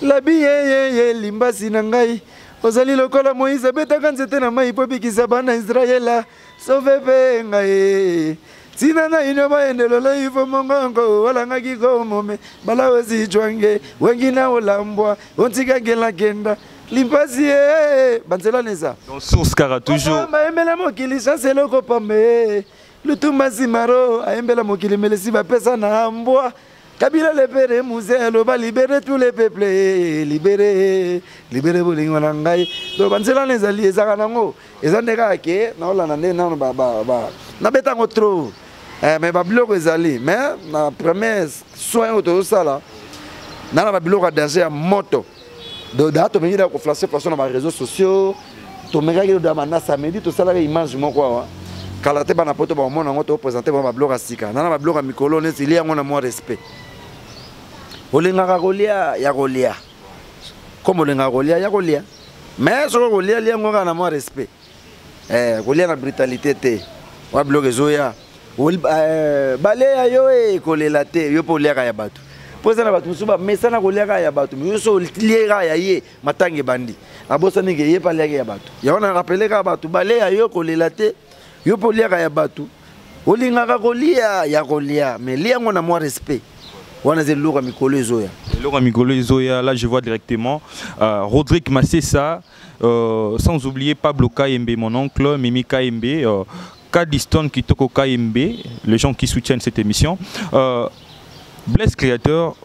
La biye limbasi na ngai ozali lokola Moïse betaka nzete na mai po bikisa bana Israela sauve pe ngai tina na ino baendelo la ifo mongongo wala ngaki ko mome bala wezi chwange wengi na olambwa ontika gela kenda limbasi banzela neza dans source kara toujours embela mokili chance loko pambe lutumba simaro embela mokili melesi ba pesa na mbwa Kabila libéré, Musée, Loba libéré tous les peuples, libéré Bolingo Nangai. Donc, Banzela les alliés, Zaranango, et Zandega, na Hollande, na beta trop. Mais Babylon les alliés, mais na premier soin autour de ça là, na Babylon a danger à moto. Donc, d'ailleurs, tu as flasher dans les réseaux sociaux, tu me regardes dans ma samedi, tout ça là, image mon quoi. Kalate bana poto ba mona ngoto présenter ba blog asika. Nana ba blog mikolo ne silia ngona mo respect. Olinga golia ya golia. Comme olinga golia ya golia. Mais so golia lia ngona na mo respect. Golia na brutalité te. Wa blog ezoya. Balea yo kolela te yo po lia ya batu. Poza na batu musuba mesana golia ya batu. Yo so lia ya ye matangi bandi. Abosa nge ye pa lia ya batu. Ya ona rappeler ka batu balea yo kolela te. Yo pour lire ya batu, olingaka kolia ya kolia, mais lia ngona mo respect. Wana ze loka mikolo ezoya. Loka mikolo ezoya, là je vois directement Rodrigue Massessa, sans oublier Pablo Kayembe, mon oncle, Mimi Kayembe, Kadiston Kitoko Kayembe, les gens qui soutiennent cette émission. Bless Créateur,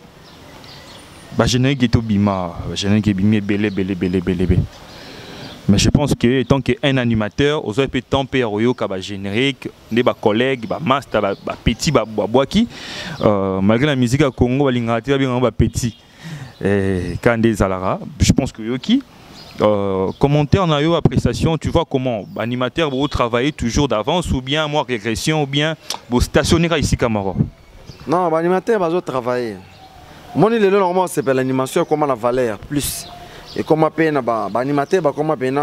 bah générique Ghetto Bima, générique Bima belé. Mais je pense que tant qu'un animateur, aux autres temps péroyo kaba générique, des collègues, master, petit, boaki, malgré la musique à Congo, balingati bien petit. Quand des alara, je pense que yoki. Commentaire na yo appréciation, tu vois comment animateur vous travaillez toujours d'avance ou bien moi régression ou bien vous stationner ici Camaro. Non, animateur va travailler. Mon île normalement c'est pour l'animation comment la valeur plus. Et comme appelle animateur comme appelle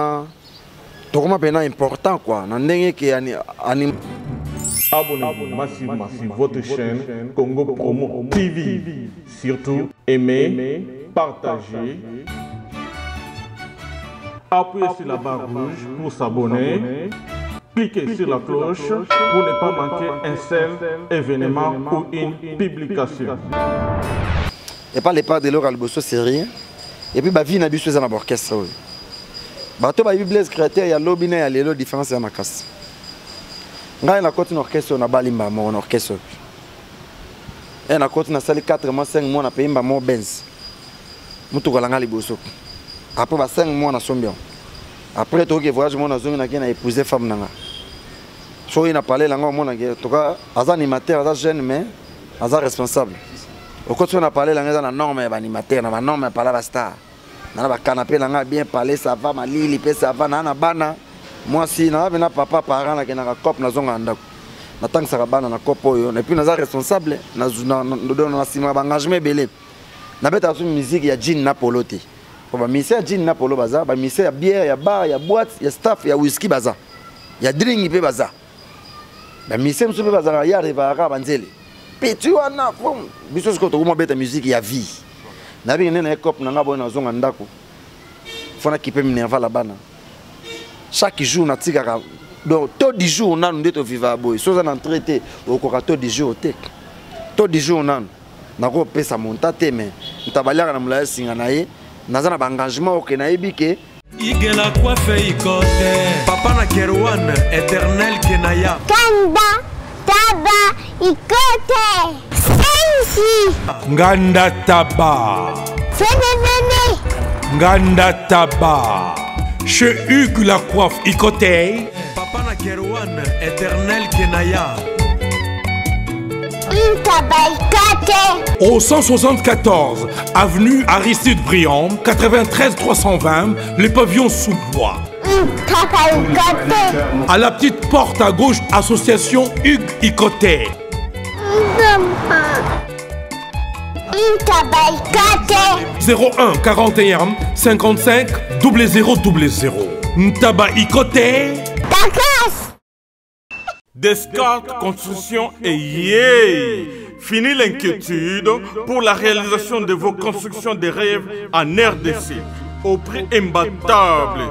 important quoi nandenge qui anim abonnez-vous massivement sur votre chaîne Congo Promo TV, surtout aimez, partagez, appuyez sur la barre rouge pour s'abonner, cliquez sur la cloche pour ne pas manquer un seul événement ou une publication. Et pas les pas de l'oral bosso c'est rien. Et puis, la vie n'a pas besoin d'un orchestre. Bateau ba Bless Créateur, il y a lobby na lelo différence na casse. Ngai na côté orchestre na balimba mon orchestre. Et na côté na sali 4 mois 5 mois na payimba mo Benz. Mutu kolanga liboso. Après ba 5 mois na sombion. Après to ke voyage mon na zongi na kena épouser femme nanga. So il na parlé langa mon na to ka aza animateur aza jeune mais aza responsable. Au côté on a parlé la na norme animateur na norme parler ba star. Na ba canapé la bien parler ça va ma lili pe ça va na bana. Moi si na bena papa parent na ke na cop na zonga ndako. Na tank ça bana na cop oyo et puis na responsable na na sima ba engagement belé. Na beta sur musique ya Jean Napolo te. Ko ba mise ya Jean Napolo baza, ba mise ya bière, ya bar, ya boîte, ya staff, ya whisky baza. Ya drink pe baza. Ba mise mso pe baza ya revara banzele. Petit wana fom biso ce que tu beta musique ya vie na bien na cop na ngabo na zonga ndako fona kipe minerva la bana chaque jour na tika donc tout du jour na ndeto viva boy so za na traité au corato du jour tek tout du jour na ko pesa monta te mais ntabalaka na mula singa na ye naza na engagement ok na ebike igela coiffe ikote papa na Kerwan éternel kenaya Kanda Taba ikote sensi Nganda Taba Fenenene Nganda Taba chez Hugues la coiffe ikote papa na Kerwan éternel kenaya Taba ikote au 174 avenue Aristide Briand 93 320 le pavillon sous bois. À la petite porte à gauche, association Hugues Ikoté. 01 41 55 0000. Ntaba Ikoté. Descartes Construction et yeah! Fini l'inquiétude pour la réalisation de vos constructions de rêves en RDC au prix imbattable.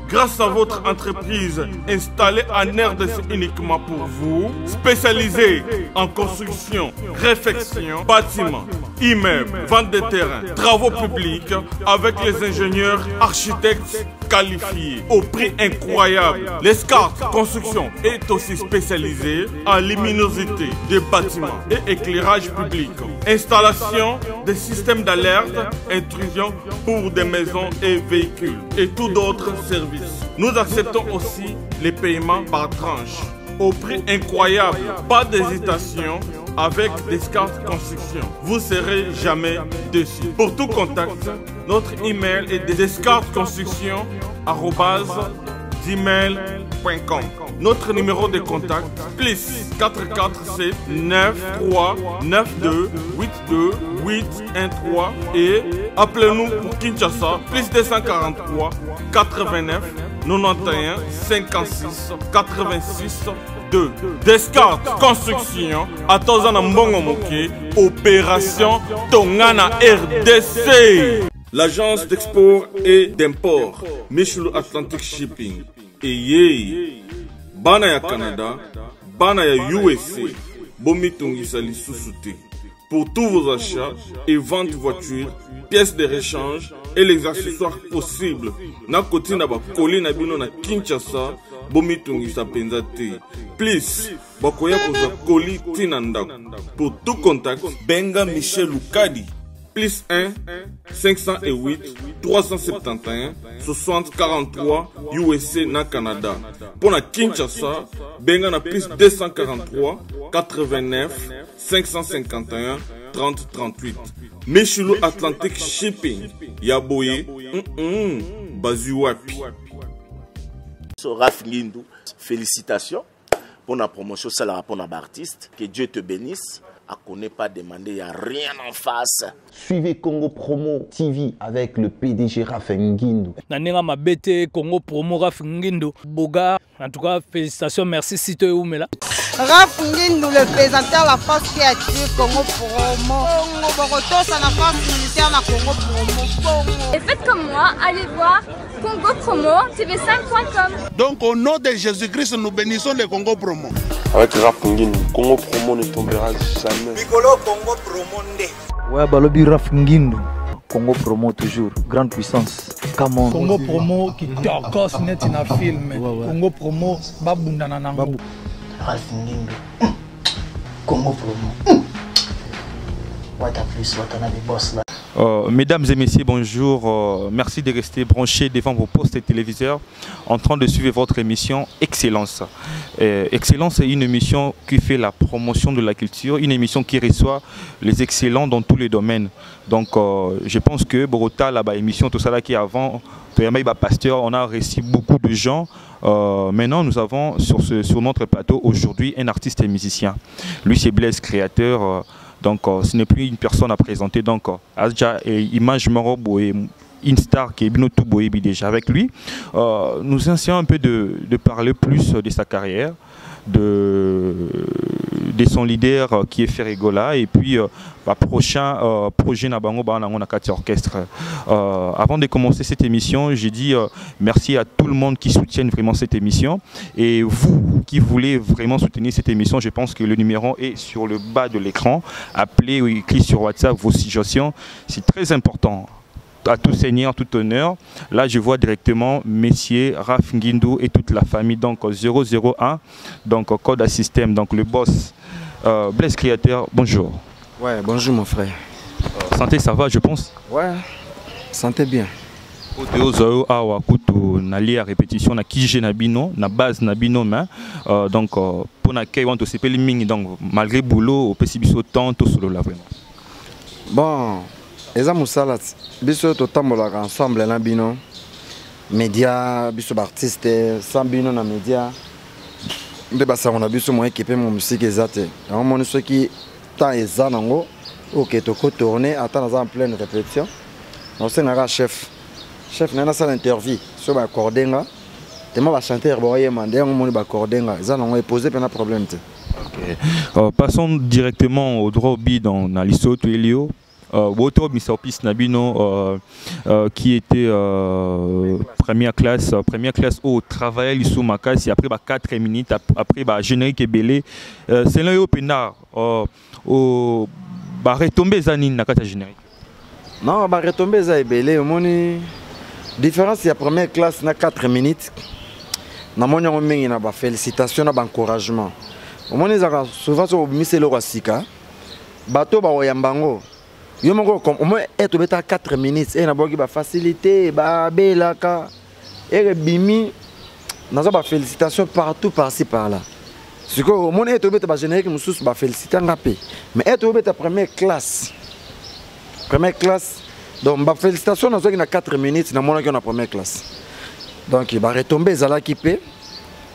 Grâce à votre entreprise installée en RDC uniquement pour vous, spécialisée en construction, réfection, bâtiments, immeubles, vente de terrains, travaux publics, avec les ingénieurs architectes qualifiés au prix incroyable. L'Escarte Construction est aussi spécialisée en luminosité des bâtiments et éclairage public, installation des systèmes d'alerte, intrusion pour des maisons et véhicules et tout d'autres services. Nous acceptons aussi les paiements par tranche au prix incroyable. Pas d'hésitation avec Descartes Construction. Vous ne serez jamais déçus. Pour tout contact, notre email est descartesconstruction@gmail.com. Notre numéro de contact plus 447 93 92 82 813 et appelez-nous pour Kinshasa plus 243 89 91 56 86 2. Descartes Construction à Tozana Mbongo Moké, opération Tongana RDC. L'agence d'export et d'import Michel Atlantic Shipping et Bana ya Canada, Bana ya USA, Bomitungisa Lissusute. Pour tous vos achats et ventes de voitures, pièces de rechange et les accessoires possibles. Na koti na ba koli na bino na Kinshasa, Bomitungisa Penzate. Please, bakoya koza koli tinanda. Pour tout contact, Benga Michel Lukadi. Plus 1 508 371 60 43 USA na Canada. Pour la Kinshasa, Benga na plus 243 89 551 30 38. Michelo Atlantic Shipping. Yaboye. Bazuwapi. Raph Ngindou, félicitations pour la promotion, c'est la pour l'artiste. Que Dieu te bénisse. À connaît pas demander, il n'y a rien en face. Suivez Congo Promo TV avec le PDG Raph Ngindou. Nanenga Mabete, Congo Promo Raph Ngindou. Boga, en tout cas, félicitations, merci Sito Oumela. Raph Ngindou, le présentateur de la force créative Congo Promo. Boroto, c'est la force militaire de Congo Promo. Et faites comme moi, allez voir Congo Promo, tv5.com. Donc au nom de Jésus-Christ, nous bénissons le Congo Promo. Avec Raph Ngindou, Congo Promo ne tombera jamais. Piccolo Congo Promo nde. Ouais, balobi Raph Ngindou. Congo Promo toujours, grande puissance. Come on. Congo Promo qui t'orgosse net in a film. Congo Promo, babundana nango. Raph Ngindou. Congo Promo. What a plus, what a boss là. Mesdames et messieurs, bonjour. Merci de rester branchés devant vos postes et téléviseurs en train de suivre votre émission Excellence. Excellence est une émission qui fait la promotion de la culture, une émission qui reçoit les excellents dans tous les domaines. Donc je pense que Borota, là-bas, émission, tout ça là qui est avant, Pasteur, on a reçu beaucoup de gens. Maintenant, nous avons sur notre plateau aujourd'hui un artiste et musicien. Lui, c'est Blaise, créateur. Donc, ce n'est plus une personne à présenter. Donc, Adja et Image Morobo et une star qui est Binotou Boebi déjà avec lui. Nous essayons un peu de parler plus de sa carrière, de son leader qui est Ferregola et puis prochain projet Nabango Banangonakati Orchestre. Avant de commencer cette émission, j'ai dit merci à tout le monde qui soutient vraiment cette émission et vous qui voulez vraiment soutenir cette émission, je pense que le numéro est sur le bas de l'écran. Appelez ou écrivez sur WhatsApp vos situations, c'est très important. À tout seigneur, tout honneur. Là, je vois directement Messier Raph Ngindou et toute la famille. Donc 001, donc code à système, donc le boss. Blaise Créateur, bonjour. Ouais, bonjour mon frère. Santé, ça va, je pense? Ouais, santé bien. Na lia répétition na kije na bino na base na bino mais donc pour na kay want to s'appelle ming donc malgré boulot au pesibiso temps tout solo là vraiment. Bon, eza musala biso to tambolaka ensemble na bino média biso artiste sans bino na média nde basako na biso mo équipe mo musique ezate on moni ceux qui temps eza nango OK to ko tourner attendre en pleine répétition on sengaka chef nana sala interview so ba accordenga tellement ba chanteur boye mande on moni ba accordenga eza nango poser pena problème te Passons directement au droit au bid dans l'Isoto Elio. Woto Misopis Nabino qui était première classe au travail l'issou Makasi après 4 minutes après générique et belé c'est là au pénard au retomber zanine na kata générique. Non, retomber za belé moni différence ya première classe na 4 minutes. Na moni on mengi na ba félicitations na ba encouragement. Au moni za souvent so miselo wasika. Bato ba oyambango. Yo moko au moins être beta 4 minutes et na boki ba facilité ba belaka et bimi na za ba félicitations partout par-ci par-là. Ce que au moins être beta ba générique mususu ba féliciter ngapé. Mais être beta première classe. Première classe. Donc ba félicitations na zo ki na 4 minutes na mona ki na première classe. Donc il va retomber zala kipé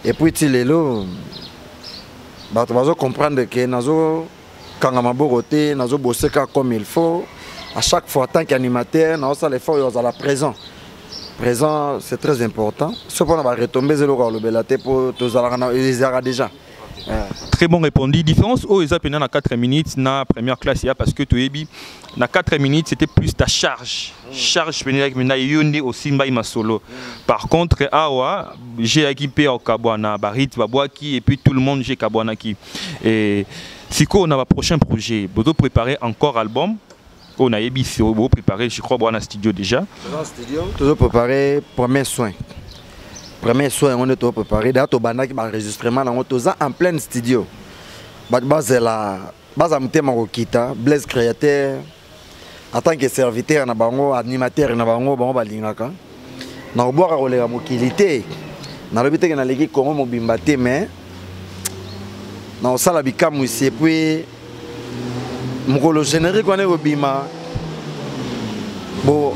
et puis ti lelo ba to va comprendre que nazo Kangamaboroté, nazo bosseka comme il faut. À chaque fois, en tant qu'animateur, nazo ça l'effort à la présent. Présent, c'est très important. Cependant, on va retomber le belate pour tous les arts déjà. Très bon répondu. Différence au ESA pendant 4 minutes na première classe parce que tu es na 4 minutes c'était plus ta charge. Charge pendant que na yonde aussi mba ima solo. Par contre awa j'ai équipé au Kabwana Barit Babwaki et puis tout le monde j'ai Kabwana qui et si on a un prochain projet, vous préparer encore album. On a préparé, je crois, dans le studio déjà. Dans le studio, toujours préparé premier soin. Premier soin, on est tout préparé. D'ailleurs, on a un enregistrement en plein studio. C'est la base à monter Marokita, Blaise créateur, en tant que serviteur, animateur, on va lingaka. On va boire à la mobilité. On a l'habitude de comment mobimbaté, mais na osala bikamu ici et puis mokolo générique on est au bima bon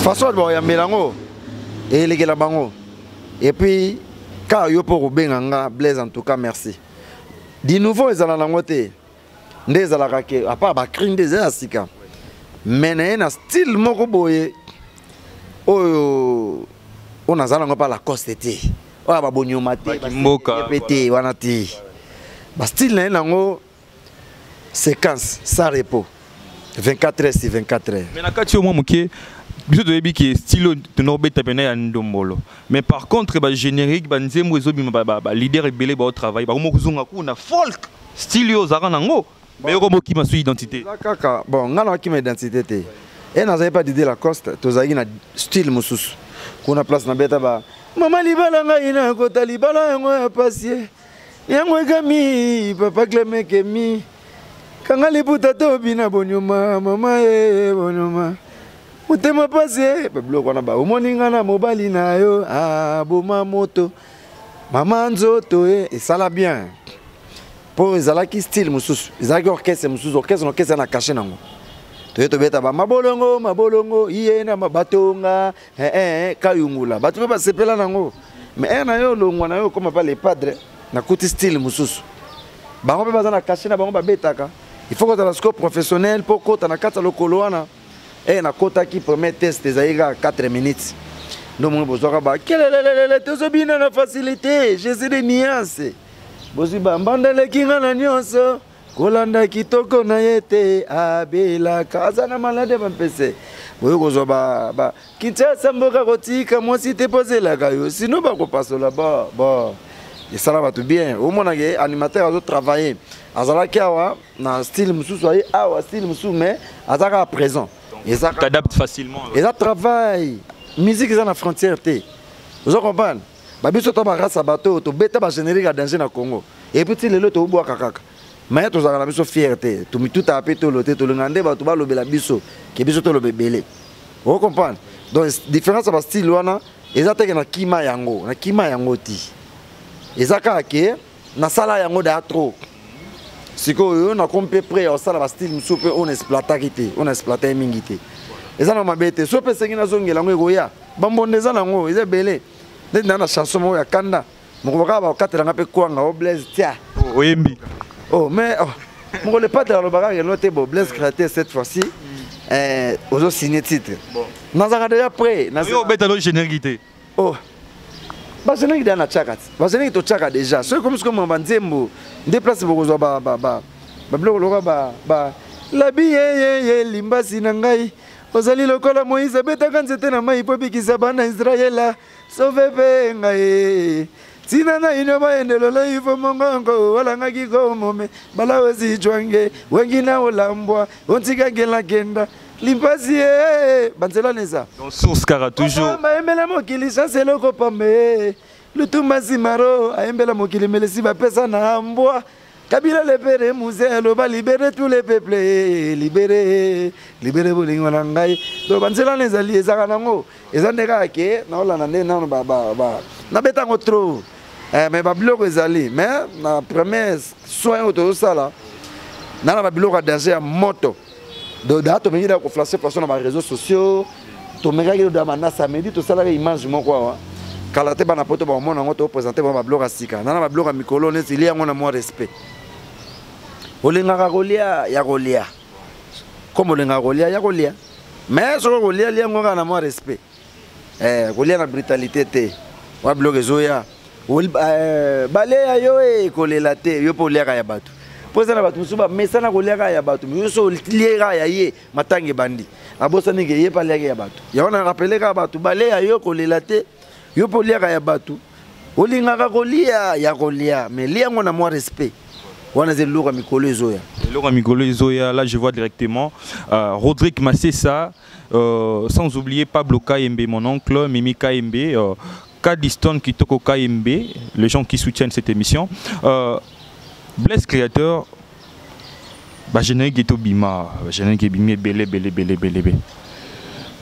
façon de ya melango et les la bango et puis quand yo pour benganga Blaise en tout cas merci di nouveau ezala na ngote ndeza la rake à part ba crin des asika mais na style moko boye oyo on azala ngo pa la costete. Ah bah bonio maté, répété, wanati. Bah style là nango séquence sans repos. 24 heures sur 24 heures. Mais na kati au moins muké, biso to yebi ki style to no beta pena ya ndombolo. Mais par contre ba générique ba nzembo ezo bima ba leader ebele ba au travail, ba mo kuzunga ku na folk style yo zara nango. Mais yo mo ki masu identité. Kaka bon ngana ki ma identité té. Et na pas d'idée la coste, to zagi na style mususu. Kuna place na beta ba Maman libala ngai na kota libala yango ya pasie yango ekami papa Clément kemi kanga liputa to bina bonyuma mama bonyuma mutema pasie biloko wana ba omoni nga na mobali na yo aboma moto mama nzoto esala bien po ezalaki style mususu ezalaki orchestre mususu orchestre na caché nango to beta ba mabolongo iye na mabatonga kayungula batu ba sepela nango mais na yo longwa na yo comme pas les padres na kuti style mususu bango pe bazana caché na bango ba betaka il faut que dans le scope professionnel pour kota na kata lokolo wana na kota ki premier test ezaiga 4 minutes ndo mo bozoka ba kelelelele tozo bina na facilité j'ai des nuances bozi ba mbandele kinga na nyonso kolanda kitoko na yete abela kazana malade bampese boyo kozo ba Kinshasa mboka kotika mwasi te posela kayo sinon ba ko pasola ba et ça va tout bien au moins que animateur a travailler azala kiawa na style mususu ai awa style mususu mais azaka à présent et ça t'adapte facilement et ça travaille musique ça na frontière té vous comprenez ba biso to ba race bateau to beta ba générique à danger na Congo et puis lelo to boa kakaka mais tous la biso fierté tout a appelé tout l'autre tout le ngande ba to ba lobela biso ke biso to lobebele vous comprenez donc différence ba style wana ezateke na kima yango ti ezaka ke na sala yango da trop siko yo na kompe près au sala ba style musupe on exploiter mingi te ezana mabete so pe sengi na zongela ngo ekoya bambondeza nango ezebele ndenda na chanson mo ya kanda mokoka ba katela ngape kwanga o Blaise tia oyembi. Oh, mais mon le pas de la bagarre, il noté Blaise créateur cette fois-ci. Aux signé titre. Bon. Nous avons déjà prêt. Nous avons déjà généralité. Oh. bazana ki na chaka bazana ki to chaka déjà c'est comme ce que mon banzembo déplace beaucoup ba bloko loka ba la biye limbasi na ngai ozali lokola Moïse betaka nzete na mai po bikisa bana Israela sauve pe ngai tina na ino ba endelo la ifo mongongo wala ngaki ko mome bala wezi chwange wengi na olambwa ontika gela genda limbasi banzela neza dans source kara toujours ba embela mokili chance loko pambe lutumba simaro aembela mokili melesi ba pesa na mbwa Kabila libéré musée loba libéré tous les peuples libéré bolingo na ngai do banzela nezali ezaka nango ezandeka ke na olana nde na na betango trop mais ba biloko ezali mais na premier soin auto sala na ba biloko danger ya moto do dato mengi da ko flasher na ba réseaux sociaux to mega ke do mana samedi to sala image moko wa kala te bana poto ba mona ngoto présenter ba biloko sika na ba biloko mikolo ne zili yango na mo respect olinga kolia ya kolia comme olinga kolia ya kolia mais so kolia liango na mo respect kolia na brutalité te wa bloque zoya bale yo kolela te yo polia ya batu poza na batu musuba mesana kolia ya batu yo so liera ya ye matangi bandi abosa nige ye palia ya batu ya ona rappeler ka batu bale yo kolela te yo polia ya batu olinga kolia ya kolia mais liango na mo respect. Là, je vois directement Rodrigue Massessa, sans oublier Pablo Kayembe, mon oncle, Mimi Kayembe, Kadiston Kitoko Kayembe, les gens qui soutiennent cette émission. Blaise Créateur, générique est au Bima, générique est Bima, belé.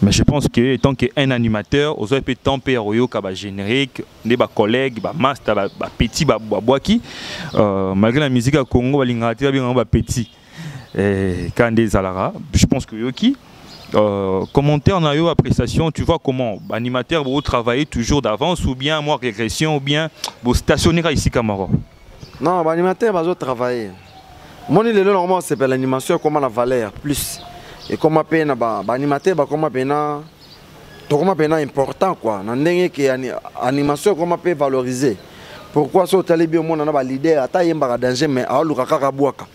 Mais je pense que tant qu'un animateur, aux autres temps péroyo kaba générique, des collègues, master, petit, boaki, malgré la musique à Congo, balingati bien petit. Quand des alara, je pense que yoki commentaire na yo appréciation, tu vois comment animateur vous travailler toujours d'avance ou bien moi régression ou bien vous stationner ici Camaro. Non, animateur va travailler. Mon île normalement c'est pour l'animation comment la valeur plus. Et comme appelle animateur comme appelle important quoi nandenge que animation comme peut valoriser pourquoi so tali bien mon na ba leader ata yemba danger mais aluka kaka bwaka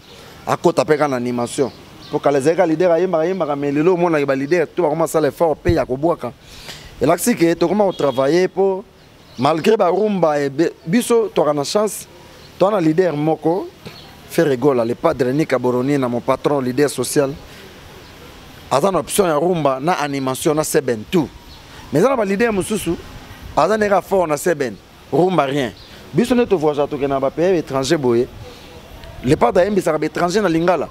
akota peka na animation pour que les leader yemba mais lelo mon na ba leader tout va commencer l'effort payer ya ko bwaka et là c'est que to comment travailler pour malgré ba rumba et biso to na chance to na leader moko faire rigole le padre Nika Boroni na mon patron leader social. Azan option ya rumba na animation na seben tout. Mais ça na ba leader mususu, azan nera fort na seben, rumba rien. Biso ne to voyage to na ba pays étranger boye. Le pas d'aimbi ça ba étranger na lingala.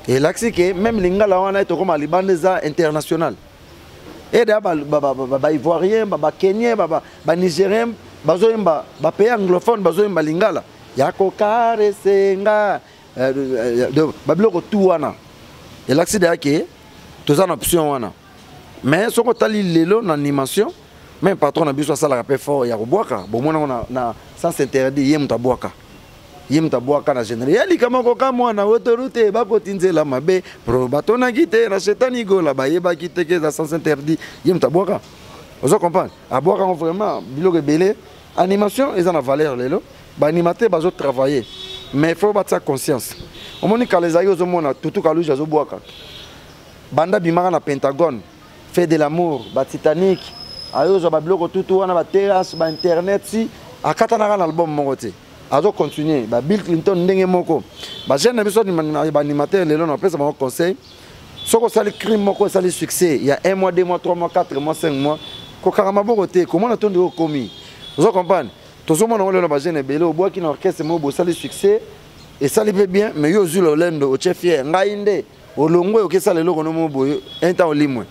Et là c'est que même lingala wana to comme libandeza international. Et da ba ivoirien, ba kenyan, ba nigérien, ba zoimba, ba pays anglophone, ba zoimba lingala. Ya ko kare senga ba bloko tout wana. Et là, c'est que tu as une option. Mais si tu as une animation, même patron a besoin de ça, il fort. Il y a un sens interdit. Il y a un général. Il y a un autoroute, il y a un vous comprenez? À boire vraiment, animation, ils ont la valeur. Animateur, ils ont travaillé. Mais il faut battre sa conscience. Au moment où les aïeux ont tout kalouji azo boaka. Banda bimara na Pentagone, fait de l'amour, ba Titanic, aïeux ba bloko tout wana ba terrasse, ba internet si akatana na album mongote. Azo continuer, ba Bill Clinton ndenge moko. Ba jeune na biso ba animateur lelo na pesa ba conseil. Soko sali crime moko sali succès, il y a 1 mois, 2 mois, 3 mois, 4 mois, 5 mois. Ko karama bokote, comment on attend commis. Vous comprenez? Tout ce monde on le ba jeune belé au bois qui na orchestre mo bo sali succès. Et ça lui fait bien, mais yo zulo lendo au chef fier ngainde au longo ke ça le logo no mo boyo enta o limwe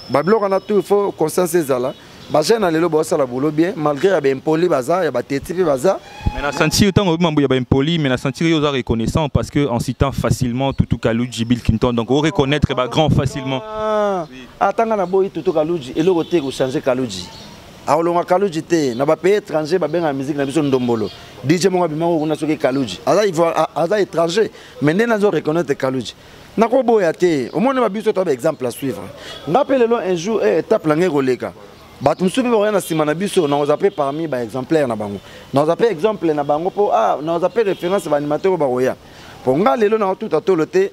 ba bloka na tout faut conscience ezala ba jeune na lelo bo ça la boulot bien malgré ya ba impoli baza ya ba teti baza mais na senti autant mambo ya ba impoli mais na senti yo za reconnaissant parce que en citant facilement Tutu Kaluji Bill Clinton donc on reconnaître ba grand facilement atanga na boyi Tutu Kaluji et le côté ko changer Kaluji aolonga Kaluji te na ba pays étranger ba benga musique na biso ndombolo DJ monga bimango kuna soki Kaluji aza étranger mais ne nazo reconnaître Kaluji nako boya te au monde ba biso to ba exemple à suivre ngapelelo un jour étape la ngeko leka bato mosusu mpe bakoya na nsima na biso nakoza mpe parmi baexemplaire na bango nakoza mpe exemple na bango mpo nakoza mpe référence baanimateur oyo bakoya mpo nga lelo nakotuta tolo te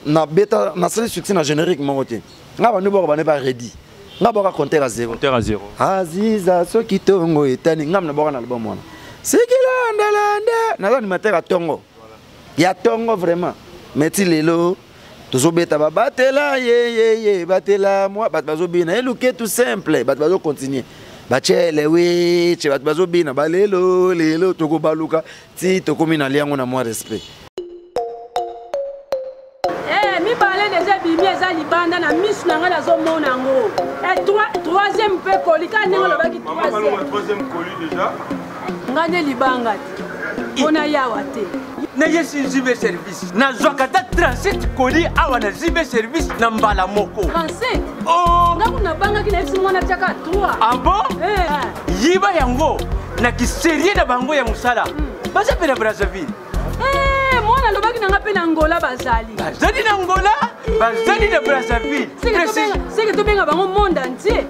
nasali succès na générique moko te nga bando boko bane baredi nga boka compteur à zéro aziza soki tongo etani nga mna boka na album wana sikilandalanda naza animateur ya tongo ya tongo vraiment meti lelo tozobeta babatela ye batela moi bato bazobina eluke tout simple bato bazocontinue bachele weche bato bazobina balelo tokobaluka ti tokomi na liango na moi respect mibale déjà bimi eza libanda na misu na nga nazomona yango troisième mpe koli ka ndenge olobaki troisième koli déjà nga nde libanga te mpona yawa te naye si zibe service nazwaka ata 37 koli awa na zibe service na mbala moko 37 nga kuna bangaki na yesu mwana tiaka 3 abo yiba yango na kiserie na bango ya mosala baza mpe na brazzaville mwana lobaki nanga mpe na ngola bazali na ngola bazali na brazzaville seke tobenga bango monde entier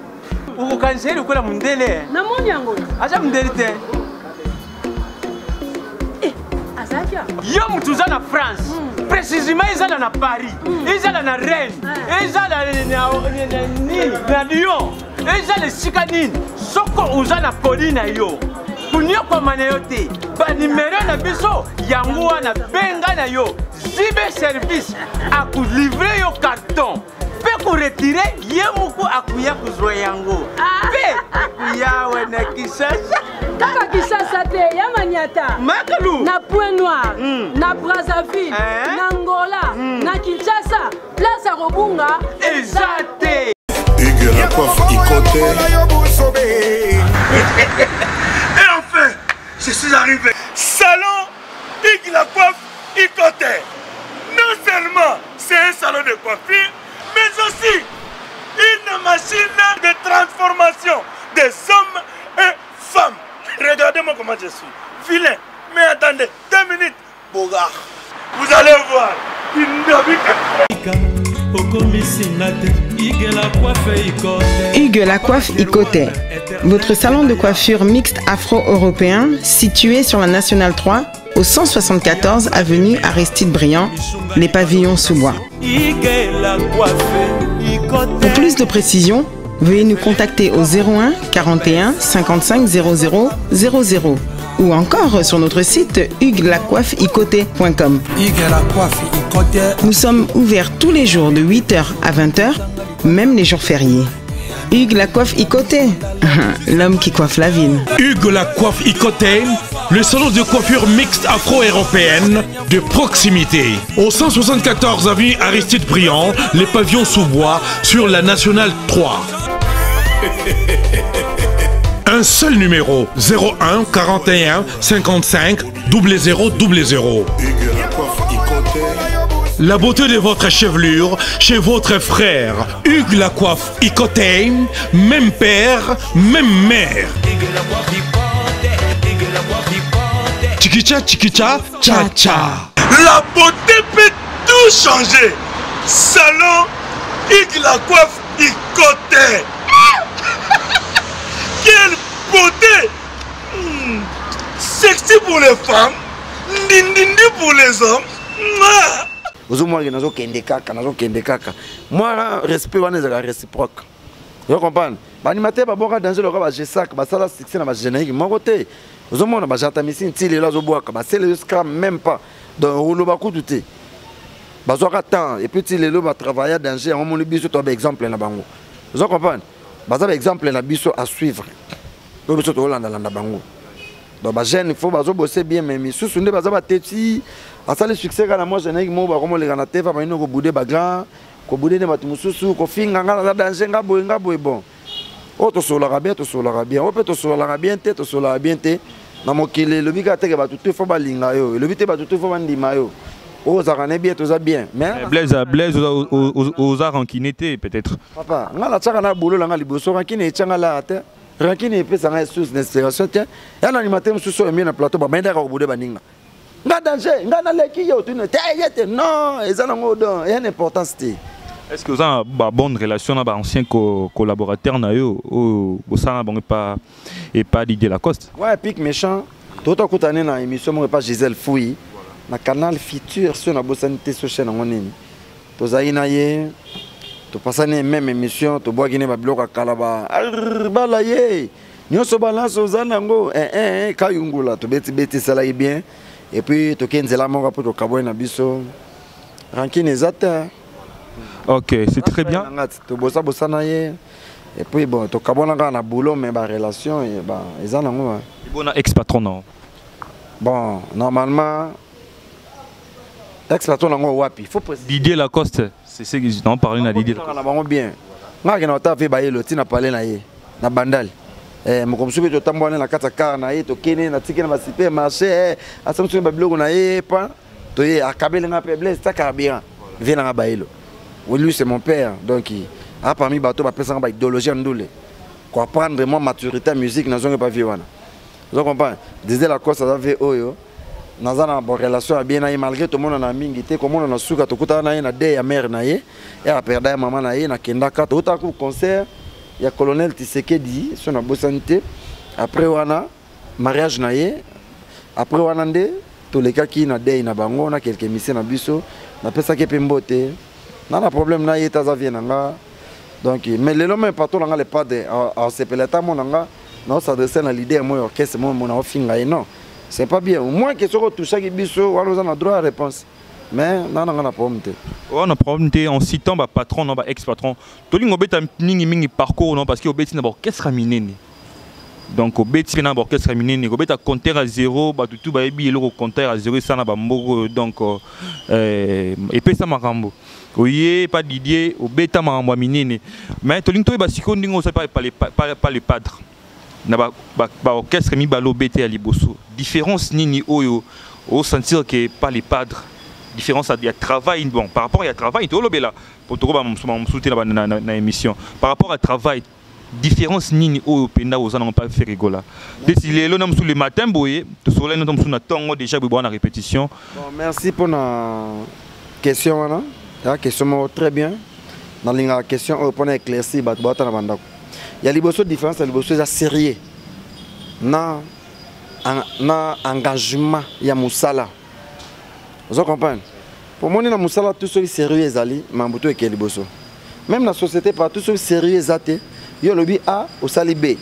okokanisa lokola mondele namoni yango aza mondele te yo mutu uza na france précisément ezala na paris ezala na rennes ezala na lyon ezala esika nini soko uza na koli na yo kunyokoma na yo te banimero na biso yango wana benga na yo zibe service akulivre yo carton mpe koretire ye moko akuya kozwa yango mpe akuyawe na kisasa kaka kisasa te ya maniata makalu na point noir na brazzaville na ngola na kinshasa place ya kobunga eza te Hugues la coiffe Ikote. Et enfin, je suis arrivé. Salon Hugues la coiffe Ikote. Non seulement c'est un salon de coiffure, mais aussi une machine de transformation des hommes et femmes. Regardez-moi comment je suis. Vilain. Mais attendez, 2 minutes. Bogard. Vous allez voir. Hugues la coiffe Ikote. Votre salon de coiffure mixte afro-européen situé sur la Nationale 3 au 174 avenue Aristide Briand, les pavillons sous bois. Pour plus de précisions, veuillez nous contacter au 01 41 55 00 00 ou encore sur notre site hugueslacoiffeikote.com. Nous sommes ouverts tous les jours de 8h à 20h, même les jours fériés. Hugues la coiffe Ikote, l'homme qui coiffe la ville. Hugues la coiffe Ikote, le salon de coiffure mixte afro-européenne de proximité. Au 174 avenue Aristide Briand, les pavillons sous bois sur la Nationale 3. Un seul numéro, 01 41 55 00 00. La beauté de votre chevelure chez votre frère. Hugues la coiffe Ikote, même père, même mère. Chikicha, chikicha, cha cha. La beauté peut tout changer. Salon Hugues la coiffe Ikote. Quelle beauté! Sexy pour les femmes, ndindindi pour les hommes. Moi, respect, réciproque. Vous comprenez? L'animateur va boire dans le roi G5, ça la succès dans la générique. Mon côté, vous avez un jatamissin, il est là, c'est le scram même pas. Donc, on va coûter. Vous avez temps, et puis il est là, va travailler dans le on a besoin d'un exemple là-bas. Vous comprenez? Vous avez un exemple là-bas à suivre. Vous avez besoin de là-bas. Donc, il faut bosser bien, mais si vous avez un petit. Asa le succès kana moi générique mo ba komo le kana teva ba ino ko bude ba grand ko bude ne batu mususu ko finga ngala danger nga boy bon o to sola bien o pe to sola bien te na mokile le bika teke batu tout fo ba linga yo le bité batu tout fo ba ndima yo o za kana bien to za bien mais Blaise aux rankinete peut-être papa ngala tsaka na bolo la ngali boso rankine etchanga la te rankine epesa nga source d'inspiration tiens ya na animateur mususu emi na plateau ba menda ko bude ba ninga. Nga danger, nga na leki yo tu ne te non, ezana ngo don, il y a une importance té. Est-ce que vous avez une bonne relation avec anciens collaborateurs ou ça n'a pas Didier Lacoste? Ouais, pic méchant. Tout à coup, tu as une émission, moi, pas Gisèle Fouille. Na canal Futur, sur la bosanité sur chaîne en ligne. Tu as une tu passes la même émission, tu bois Guinée Babylon à Kalaba. Balaye. Nous sommes balance aux anango. Kayungula, tu bêtis ça là bien. Et puis, tu as la mort pour le Kaboy Nabiso. Rankin est zata. Ok, c'est très bien. Tu bosses et puis, bon, tu as un boulot, mais la relation, ils en ont. Bon, ex-patron, non? Bon, normalement, ex-patron, on a wapi. Didier Lacoste, c'est ce que je t'en parlais à Didier Lacoste. On a bien. Moi, je n'ai pas fait le tin à parler na bandal. Je me suis dit que tu as na kataka na ye, tu kene na tiki na super marché, à ce moment blog na ye pas, tu es à Kabel na Peble, c'est ça bien. Viens na bailo. Oui, lui c'est mon père, donc a parmi bateau ba personne ba idéologie ndoule. Quoi prendre vraiment maturité musique na zone pas vivre. Vous comprenez? Disait la cause ça avait oyo. Dans une bonne relation bien malgré tout le monde na mingi te comme on a suka to kuta na ye na de ya mère na ye et a perda maman na ye na kendaka to ta concert. Il y a colonel Tshisekedi sur la bosanité. Après wana mariage na ye. Après wana nde tous les cas qui na dey na bango na quelques missions na biso na pesa ke pembote. Na na problème na ye taza vienanga. Donc mais le nom partout là les pas de en sepeleta monanga non s'adresser na leader moi orchestre moi mon ofinga non. C'est pas bien. Au moins que ce que touche qui biso wala on a droit à réponse. Mais non, on a problème. On a problème en citant patron, non, ex-patron. Tout le monde a un parcours non parce qu'il y a un orchestre miné. Donc au bêtis na orchestre miné, au bêta compteur à zéro, bah tout bah ebi le compteur à zéro ça na ba mbogo donc et puis ça marambo. Oui, pas Didier, au bêta marambo miné. Mais tout le monde ba sikondi on sait pas les padres. Na ba orchestre mi balo bêté à liboso. Différence nini oyo au sentir que pas les padres. Différence il y a travail bon par rapport à travail tu là pour te soutenir dans émission par rapport à travail différence nini au penda aux n'ont pas fait rigola si les là sous le matin boye tu soleil nous sommes temps déjà pour la répétition. Bon merci pour la question là la question très bien dans la question pour éclaircir ba na banda il y a liboso différence liboso ya sérieux na engagement ya musala. Vous comprenez? Pour moi, dans Moussala, tout ce qui est sérieux, Mambuto et Keliboso. Même dans la société, pas tout ce qui est sérieux, il y a le B A au sali B.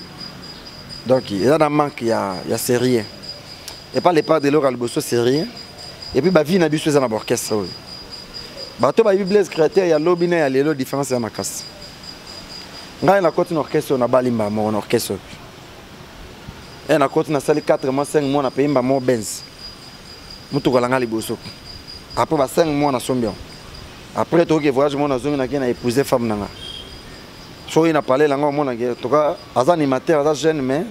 Donc, il y a un manque, il y a sérieux. Et pas les parts de l'or à l'Bosso sérieux. Et puis, la vie n'a pas besoin d'un orchestre. Bateau, la Bible créateur, il y a l'obine, il y a les différences dans la casse. Quand il y a un orchestre, on a balimba, mon orchestre. Et on a continué à salir 4 mois, 5 mois, on a payé un mot Benz. Après 5 mois, on a sombion. Après, tu as voyagé, on a épousé femme. So, il a parlé, en tout cas, il animateur, il jeune, mais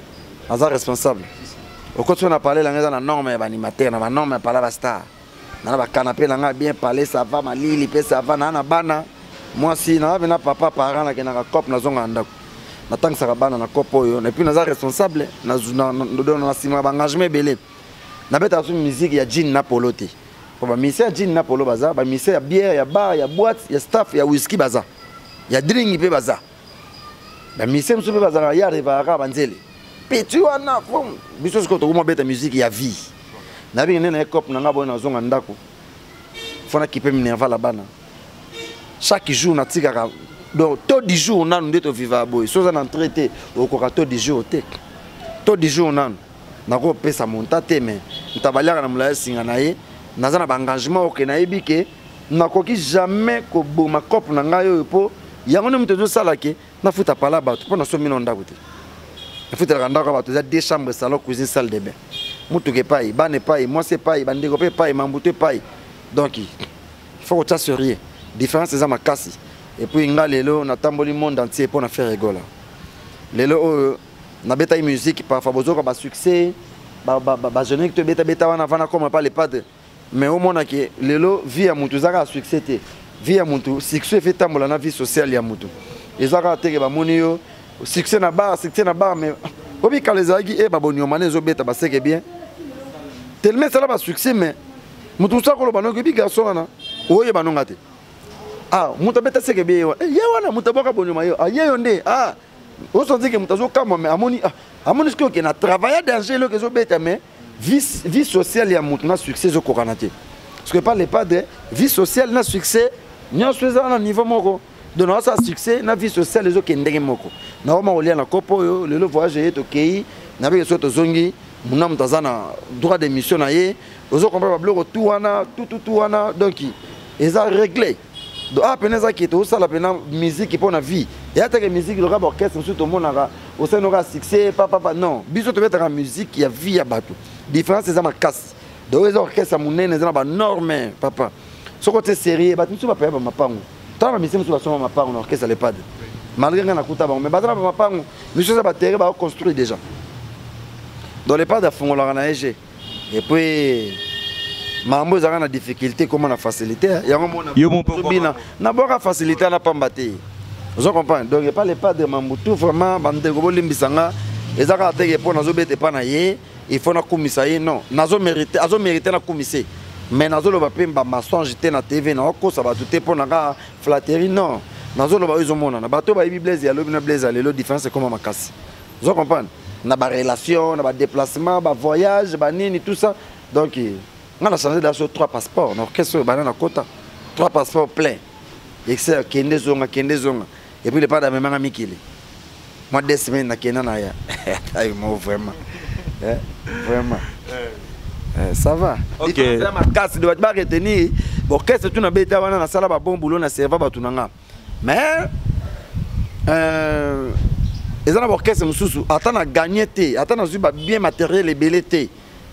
il est responsable. Au contraire, on a parlé, il y a un norme animateur, il y a un norme, il y a un star. Il y a un canapé, il y a bien parlé, ça va, ma lili, ça va, il y a un bana. Moi, si il y a un papa, parent, il y a un cop, il y a un tant que ça va, il y a un cop, et puis il y a un responsable, il y a un engagement belé. Na beta sur musique il y a Jean Napolo te. Pour ministère Jean Napolo baza, ba ministère ya bière, ya bar, ya boîte, ya staff, ya whisky baza. Ya drink pe baza. Ba ministère mso pe baza ya revara banzele. Petu wana fom. Biso ko to mo beta musique ya vie. Na bi nene cop na ngabo na zonga ndako. Fona kipe minerva la bana. Chaque jour na tika donc taux du jour na ndeto viva boy. Soza na traité au kokato du jour te. Taux du jour na nako pesa montate mais ntabaliaka na mulaya singa na ye naza na engagement oke na yebi ke nakoki jamais ko boma cop na ngayo po yango ne mutezo sala ke na futa pala bato po na so mino ndako te na futa ndako bato za 2 chambres salon cuisine salle de bain mutu ke pai bane pai moi c'est pai bandeko pe pai mambuté pai donc il faut que ça sérieux différence za makasi et puis ngalelo na tamboli monde entier pour na faire rigola lelo na beta musique parfois bozoka ba succès ba jeune que beta wana vana comme pas les padres mais au monde que lelo vie ya mutu zaka succès te vie ya mutu succès fait tambola na vie sociale ya mutu ezaka teke ba moni yo succès na bar mais obi kalezaki e ba bonio mané zo beta ba seke bien tellement ça là ba succès mais mutu sa ko lo banoko bi garçon na oye banonga te ah muta beta seke be yo wana muta boka bonyoma yo ah yeyo nde ah on senti que muta zo kama mais amoni amoni ce que na travailler danger le que zo beta mais vie sociale ya mutu na succès zo kokanate parce que par les padres vie sociale na succès nyo sweza na niveau moko donc ça succès na vie sociale zo kendenge moko na oma olia na kopo yo le voyage yeto kei na be so to zongi muna mutazana droit d'émission na ye ozo comprendre ba bloko tout wana tout wana donc ils ont réglé. Donc, après, qui est aussi la musique pour la vie. Il y a des musiques, le rap orchestre, tout le monde a un succès, papa, non. Bisous, tu mets la musique, il y a vie à bateau. Différence, c'est ma casse. Donc, les orchestres, mon nez, ils ont des normes, papa. Ce côté sérieux, tu ne vas pas payer ma part. Tu as la musique, tu vas pas ma part, en orchestre, elle est pas. Malgré que tu as coûté, mais tu ma part, monsieur, ça va terre, construire déjà. Donc, les pas de fond, on a égé. Et puis. Mambo zanga na difficulté comment na facilité yango mona na boka facilité na pambaté vous comprenez donc pas les pas de mambutu vraiment bande go limbisanga ezaka teke po nazo bete pa na ye il faut na kumisa ye non nazo mériter na kumise mais nazo lo ba pemba mensonge te na TV na ko ça va tout te po na flatterie non nazo lo ba izo mona na bato ba Blaise ya lobi na Blaise ya lelo différence c'est comment makasi vous comprenez na ba relation na ba déplacement ba voyage ba nini tout ça donc on a changé d'assaut 3 passeports. Donc, qu'est-ce que c'est? 3 passeports pleins. Et c'est Kende Zonga. Et puis, le pas de la même ami qu'il est. Moi, 2 semaines, je suis vraiment. Vraiment. Ça va. Ok. C'est ma casse de votre retenir. Bon, qu'est-ce que tu as bêté avant la salle à bon boulot, na serva batunanga. Mais, les gens orchestre mususu, attends à gagner, attends à bien matériel et belleté.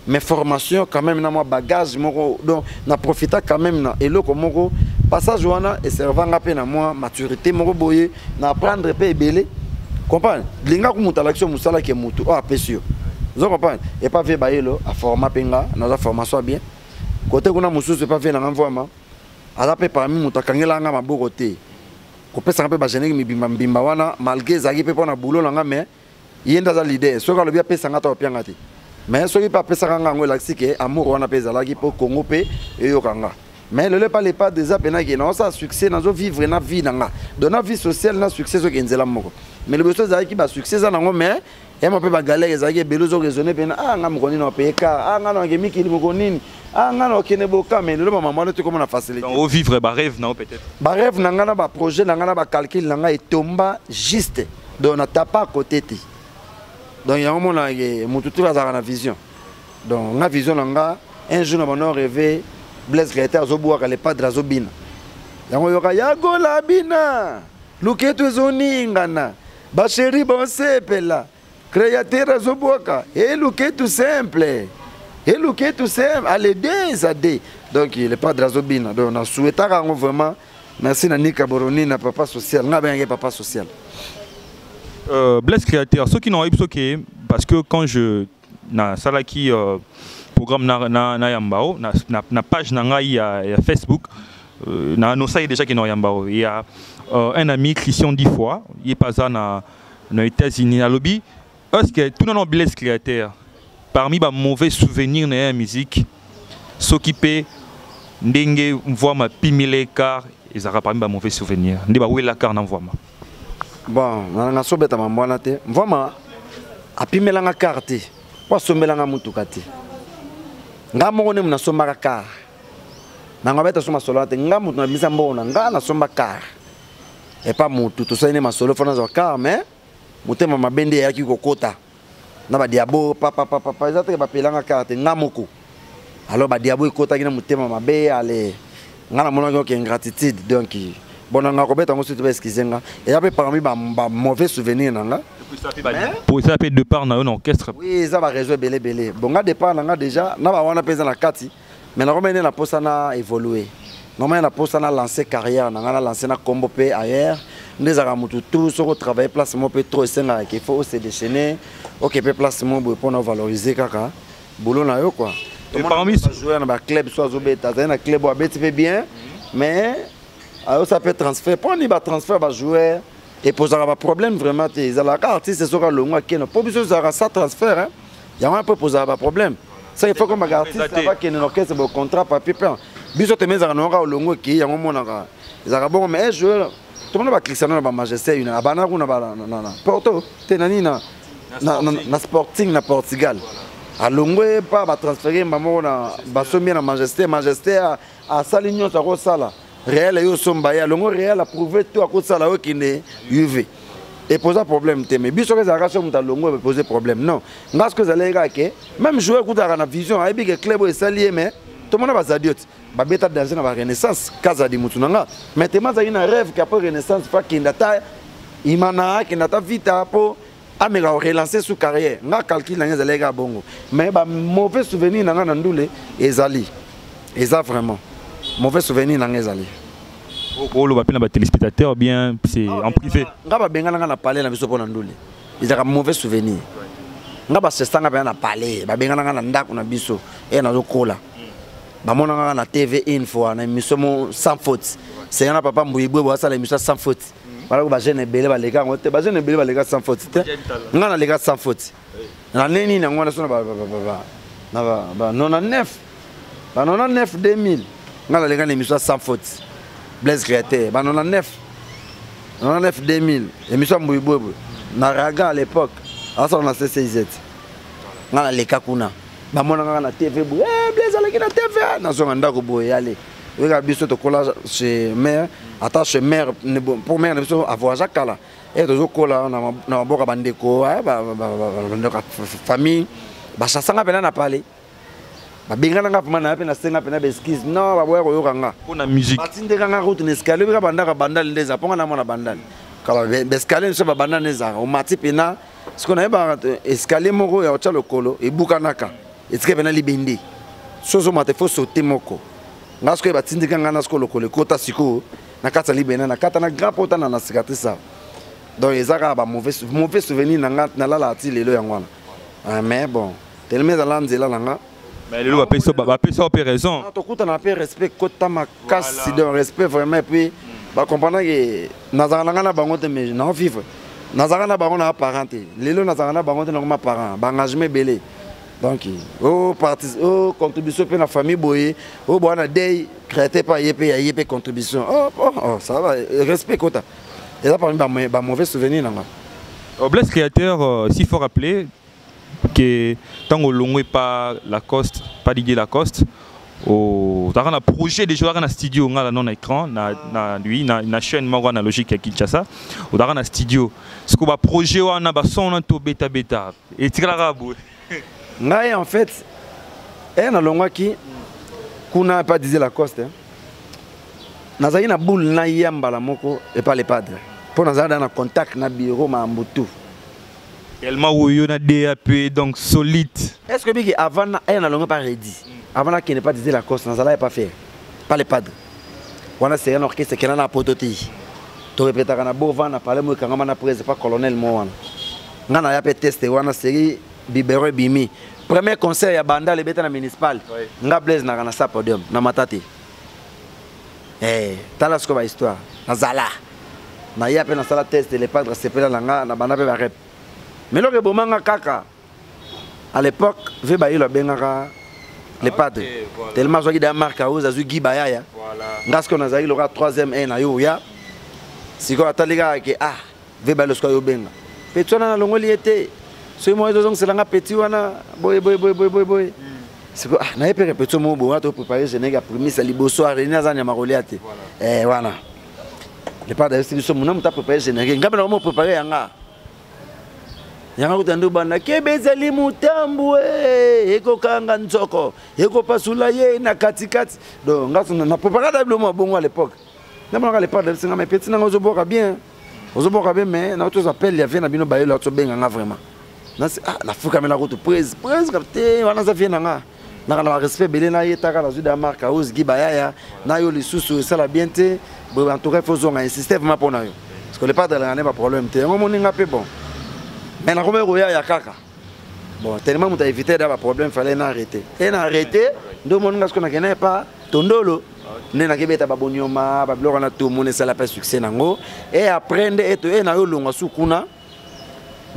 Mais formation quand même na moi bagage moko donc na profita quand même na eloko moko passage wana et servant ngapé na moi maturité moko boye na apprendre pe belé comprendre linga ku muta l'action musala ke mutu oh apesio vous comprenez et pas ve baelo a forma penga na la formation bien côté kuna mususu pas ve na envoiement ala pe parmi muta kangela nga maboko te ko pesa pe ba génétique mbimba wana malgré zaki pe pona boulot nga mais yenda za leader so ka lo bia pesa ngata opianga te mais ce qui pas pesaka nga ngola que amour wana pesa la ki po Congo pe e yokanga mais le pas les pas déjà pena ki na ça succès na zo vivre na vie nanga dans na vie sociale na succès zo kenzela moko mais le besoin za ki ba succès za nango mais et mo pe ba galère za ki belo zo raisonner pena ah nga mo koni na peka ah nga na ngemi ki mo konini ah nga na kene boka mais le maman no te comme na facilité on vivre ba rêve non peut-être ba rêve nanga na ba projet nanga na ba calcul nanga et tomba juste donc na tapa côté ti. Donc il y a un moment où tout va avoir une vision. Donc la vision un jour on a rêvé Blaise Créateur Zoboua qu'elle est pas de la Zobina. Il y a un yago la bina, luketu zoningana, bacheri bon sepela, Créateur Zoboua et luketu simple, allez des. Donc il est pas de la Zobina. Donc on a souhaité vraiment merci Nanika Boroni na papa social, on a bien papa social. Blaise Créateur, ceux qui n'ont pas eu parce que quand je na salaki programme na yambao na page na y a Facebook na no ça déjà qui n'ont yambao il y a un ami Christian 10 fois il est passé na États-Unis à lobby est-ce que tout non Blaise Créateur parmi les mauvais souvenirs de la musique ceux qui peut ndenge voit ma pimile car ils aura parmi les mauvais souvenirs ndé ba wela car na voit ma bon na sobeta mambwana te mvama apimelanga carte kwa somelanga mutuka te nga moko ne muna somba car na ngabeta soma solo te nga mutu na bisa mbona nga na somba car et pas mutu to sene masolo fona za car mais mutema mabende yaki kokota na ba diabo papa ezate ba pelanga carte nga moko alors ba diabo ikota kina mutema mabe ale nga na mona ko ingratitude donc bon on a robert en ensuite excusenga et après parmi ba mauvais souvenir nanga pour ça peut de part na un orchestre oui ça va résoudre belé bon nga départ nanga déjà na ba wana pesa na kati mais na romene na posa na évoluer normalement na posa na lancer carrière nanga na lancer na combo pe ailleurs ndezaka mutu tout sur travailler place mo pe trop senga qu'il faut se déchaîner occuper place mo pour na valoriser kaka boulot na yo quoi parmi jouer na ba club soit zobeta na club wa beti fait bien mais alors ça peut transférer pour ni ba transfert ba joueur et poser un problème vraiment ils la carte c'est ça le moi qui n'a pas besoin de ça transfert hein il y a un peu poser un problème ça il faut comme artiste ça va que nous orchestre bon contrat papier plein biso te meza na nga olongo ki yango monaka ezaka bongo mais un joueur tout le monde va Cristiano na ba Manchester United abana kuna ba na Porto te nani na Sporting na Portugal alongwe pa ba transférer mbamo na basombi na Manchester a sali nyonso ko sala Real yo somba ya longo Real a prouvé tout a ko sala o kine Juve et pose problème te mais biso que ça raso muta longo va poser problème non ngas que ça les gars que même joueur kutaka na vision aibi que club est salié mais tout le monde va zadiote ba beta dans na renaissance kaza di mutunanga mais te maza ina rêve qu'après renaissance fa kindata imana kindata vita po amega relancer sous carrière nga calcul na les gars bongo mais ba mauvais souvenir na nga ndule ezali eza vraiment mauvais souvenir na nga ezali oh le bapina ba téléspectateur bien c'est en privé nga ba benga na parler na biso pona ndule ezaka mauvais souvenir nga ba sestanga ba na parler ba benga na ndako na biso et na zokola ba mona na TV info na émission sans faute c'est na papa mbuyibwe ba sala émission sans faute bala ko ba jeune belé ba leka ngote ba jeune belé ba leka sans faute nga na leka sans faute na neni na ngwana sona ba 99 ba 99 2000 nga na leka na émission sans faute Blaise Créateur ba 99 2000 émission mbuyibwe na raga à l'époque asa na CCZ nga na leka kuna ba mona nga na TV bu Blaise aleki na TV na zonga ndako boye allez weka biso to kola chez mère attache mère pour mère biso avoir jakala et to kola na boka bandeko ba famille ba chasanga pena na parler ba bengana nga pema na pena senga pena beskis non ba boya ko yokanga pour la musique batindeka nga route nescalier beka bandaka bandal ndeza ponga na mona bandal kala bescalier so ba bandal ndeza o mati pena ce qu'on a ba escalier moko ya otcha lokolo e bukanaka etike pena libindi soso mate fo sauter moko ngasko ba tindika ngana sko lokole kota siko na kata libena na kata na grand pota na cicatrice ça donc ezaka ba mauvais souvenir na la ti lelo yangwana mais bon tellement dans nzela langa mais lelo ba peso pe raison to kuta na pe respect kota makasi de respect vraiment puis ba comprendre que nazanga ngana bango te mais na vivre nazanga na bango na parenté lelo nazanga na bango te na ma parent ba engagement belé donc oh contribution pour la famille boye oh bon na day créé pas yep contribution oh ça va respect quota et là parmi ba mauvais souvenir nanga Blaise Créateur s'il faut rappeler que tant au long pas Lacoste pas Didier Lacoste au dans un projet de jouer dans studio ngala non écran na lui na chaîne moi analogique à Kinshasa au dans un studio ce qu'on va projet wana ba son to beta et tirarabu ngai en fait na longwaki kuna pas Didier Lacoste nazali na boule na yamba la moko et pas les padres pour nazali dans contact na bureau ma mbutu tellement où na DAP donc solide est-ce que biki avant na longwa pas ready avant qu'il n'est pas Didier Lacoste nazali pas faire pas les padres wana c'est un orchestre qui na pototi to répéter na bovan na parler mo kangama na presse pas colonel mo wana ngana ya pe tester wana série Bibero Bimi premier concert ya banda le beta na municipal nga Blaise na sa podium na matati tala sko ba histoire na zala na ya pe na sala test les padres sepela nga na banda pe ba rep mais lo ke bomanga kaka à l'époque ve ba yelo bengaka les padres tellement zo ki da marka oza zu gi bayaya nga sko na zali lo ka 3e na yo ya siko ataliga ke ve ba lo sko yo benga pe tsona na longoli était ce moi ils ont c'est là petit wana boy c'est quoi na epere petit mo bo to préparer je nega premier ça liboso a réunir za nyama Goliath wana le pas de ce mo na muta préparer je nega ngaba na mo préparer yanga kutando bana kebezali mutambu eko kanga nzoko eko pasula ye na katikati donc ngaso na préparer d'abord mo bongo à l'époque na mo le pas de singa mais petit na ngozo boka bien mais na autres appels il y avait na bino ba yo to benga nga vraiment la fuka mena route prise capté wana za vient nga na respect belé na yetaka na zuda marka ozgi bayaya na yo lisusu ça la bien te bo en tout cas faut zonga insister vraiment pour na yo parce que le pas de la pas problème te ngo moninga pe bon mais na komero ya kaka bon tellement muta éviter d'avoir problème fallait na arrêter et na arrêter ndo moninga ce qu'on a gagné pas tondolo nena kebeta babonyoma bablora na tout monde ça la pas succès nango et apprendre et na yo longa sukuna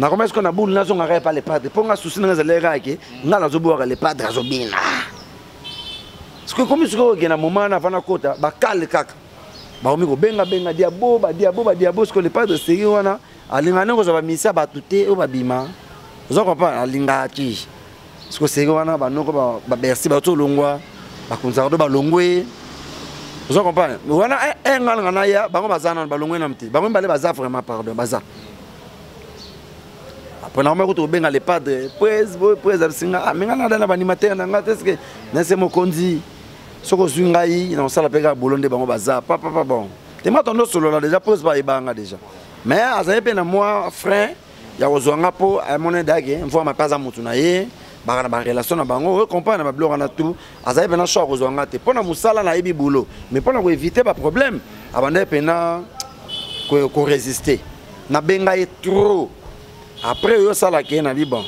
na comment est-ce qu'on a boule na zo ngara pas les padres pour nga souci na zalera ke ngala zo boka les padres azobina parce que comme ce que na moment na vana kota ba kale kaka baomi kobenga benga diabo ce que le pas de série wana alingane ko za misa batute o babima ozo comprendre alinga ki ce que série wana banoko ba bersi ba to longwa ba kunza do ba longwe ozo comprendre wana ngala ngana ya bango bazana ba longwe na mti bango mbale baza vraiment pardon baza après na ko to benga le padre presse singa amenga na dana ba animateur na ngata est-ce que na se mokonzi soko zwingai na sala peka bolonde bango baza papa bon te matondo solo là déjà pose ba ibanga déjà mais azaye pe na moi frère ya kozwanga po amone dage mvo ma paza mutu na ye ba na relation na bango comprendre ba blora na tout azaye pe na choix kozwanga te pona musala na yebi boulot mais pona ko éviter ba problème abanda pe na ko résister na benga ye trop après yo sala ke na liban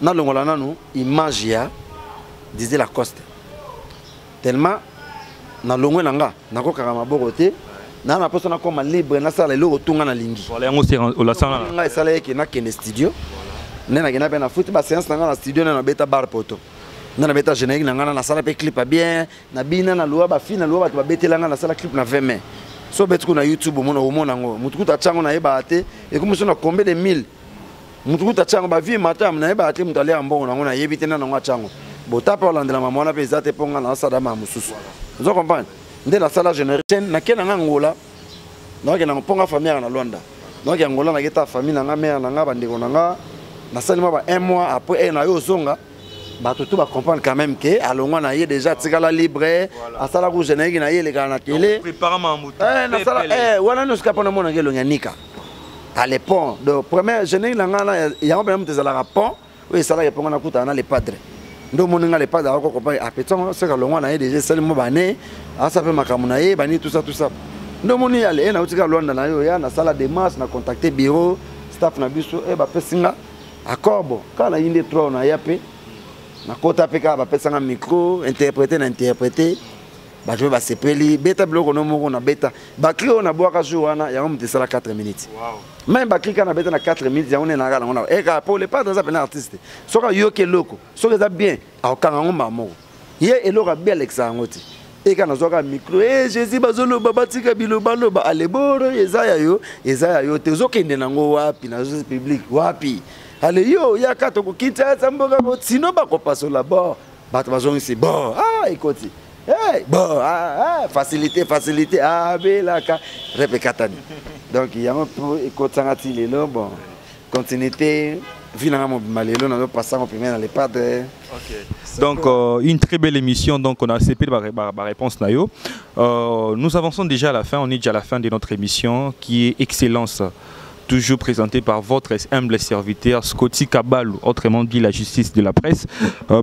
na longola nanu image ya disait la coste tellement na longwe nanga nako kaka maboko te na na poso na koma libre na sala eloko tunga na lingi voilà yango c'est la sala nga sala yeke na kene studio nena gena pe na foot ba séance na studio na beta bar poto na beta générique na na sala pe clip pas bien na bina na loi ba fina loi ba betela na sala clip na 20 mai so betu na YouTube mona ngo mutukuta chango na yeba te e comme so na combien de mille mutukuta chango ba vie matam na yeba te mutale ambongo na ngo na yebi te na ngo chango bota pa landela mama na peza te ponga na sada ma mususu vous comprenez nde la sala générique na kena ngola donc na ponga famille na Luanda donc ngola na geta famille na mère na nga bandeko na nga na salima ba un mois après na yo zonga ba tout ba comprendre quand même que alongwa na ye déjà tikala libre a sala ku générique na ye le kana télé prépare ma mutu na sala wala no ska pona mona ngelo nganika à l'époque de premier générique na nga na ya ngombe mutezala rapon oui sala yeponga na kuta na les padres ndo moninga le pas d'accord compagnie apeton c'est que longwa na ye déjà seulement bané asa pe makamuna ye bani tout ça ndo moni ale na utika Luanda na yo ya na sala de masse na contacter bureau staff na biso ba pesinga akorbo kana yinde trop na yape na kota peka ba pesanga micro interpréter ba je ba sepeli beta bloko no moko na beta ba clio na boaka jour wana ya mte sala 4 minutes wow même ba clika na beta na 4 minutes ya on na ngala ngona e ka pour les pas dans un artiste soka yo ke loko soka za bien akanga ngoma moko ye eloko bien Alexa ngoti e kana zoka micro Jésus bazolo babatika biloba loba aleboro ezaya yo te zokende nango wapi na justice public wapi ale yo ya kato ko kinta samboka ko sino ba ko paso là bas bat bazongi si bon écoute hey, bon, facilité, belaka, répécatani. Donc, il y a un peu de bon, continuité, finalement, nous avons passé en premier dans les padres. Donc, une très belle émission, donc on a accepté la réponse. Nous avançons déjà à la fin, on est déjà à la fin de notre émission qui est Excellence. Toujours présenté par votre humble serviteur Scotty Kabalou, autrement dit la justice de la presse.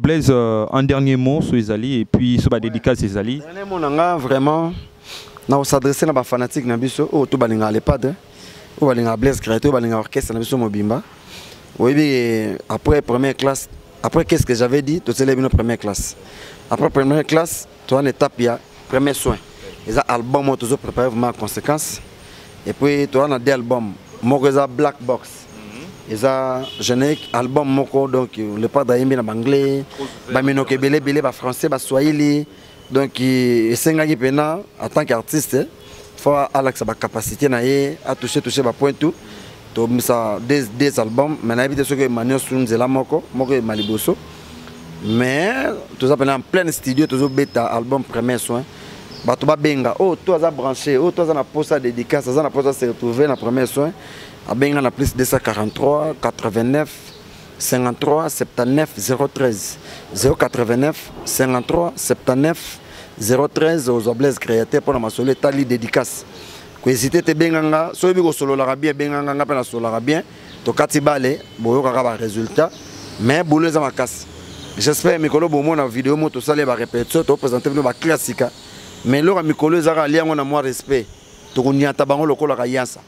Blaise, un dernier mot sur les alliés et puis sur la dédicace des alliés. Dernier mot, vraiment, nous s'adresser à les fanatiques, tout les padres, Blaise créateur, orchestre, Mobimba. Oui, après première classe, après qu'est-ce que j'avais dit, tu sais la première classe. Après première classe, tu as une étape, il y a premier soin. Les albums, tu as préparé vraiment en conséquence. Et puis tu as des albums. Mokoza Black Box. Eza générique album moko donc le pas d'aimé na anglais, ba minoke belé ba français ba swahili donc esengaki pena en tant qu'artiste faut Alex ba capacité na ye à toucher ba point tout to misa des albums mais na habité ce que Manuel Sunzela moko maliboso mais tout ça en plein studio toujours bêta album premier soin bato ba benga toi za branché toi za na poste dédicace za na poste se retrouver na premier soin a benga na plus 243 89 53 79 013 089 53 79 013 aux Blaise créateur pour la masole tali dédicace ko hésiter te benga nga so bi ko solo la bien benga nga pe na solo la bien to katibale boyo ka ba résultat mais boulez za makasi j'espère mikolo bo mona vidéo moto sale ba répétition to présenter ba classique. Mais là, Mikolo Zara a un moins respect. Tu connais un tabac local à Kayansa.